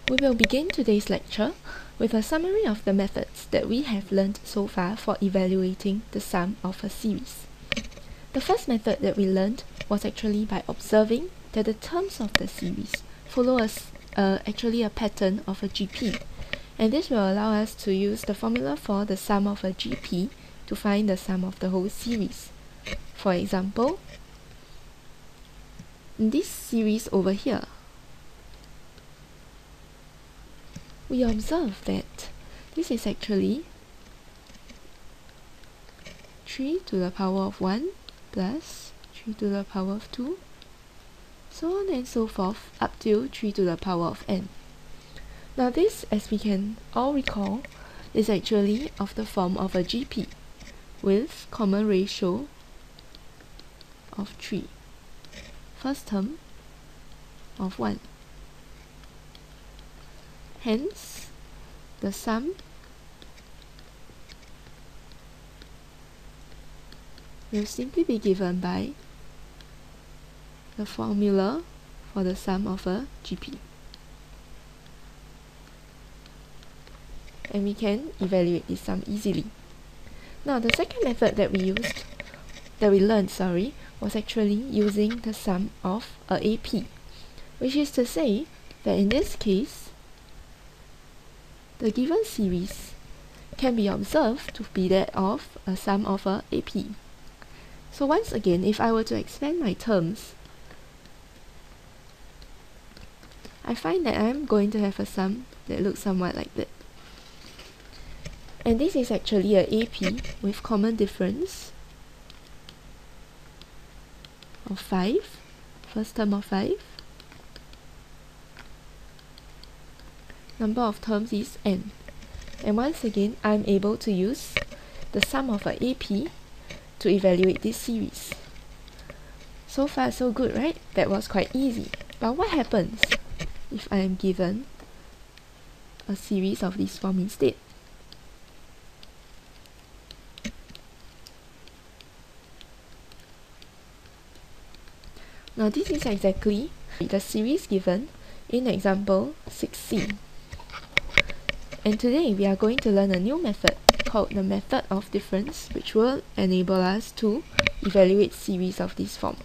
We will begin today's lecture with a summary of the methods that we have learned so far for evaluating the sum of a series. The first method that we learned was actually by observing that the terms of the series follow actually a pattern of a GP, and this will allow us to use the formula for the sum of a GP to find the sum of the whole series. For example, in this series over here, we observe that this is actually 3 to the power of 1 plus 3 to the power of 2, so on and so forth up till 3 to the power of n. Now this, as we can all recall, is actually of the form of a GP with common ratio of 3, first term of 1. Hence, the sum will simply be given by the formula for the sum of a GP. And we can evaluate this sum easily. Now, the second method that we learned, was actually using the sum of a AP, which is to say that in this case, the given series can be observed to be that of a sum of a AP. So once again, if I were to expand my terms, I find that I'm going to have a sum that looks somewhat like that. And this is actually a AP with common difference of 5, first term of 5. Number of terms is n. And once again, I'm able to use the sum of a AP to evaluate this series. So far so good, right? That was quite easy. But what happens if I am given a series of this form instead? Now this is exactly the series given in example 6c. And today we are going to learn a new method called the method of difference, which will enable us to evaluate series of this form.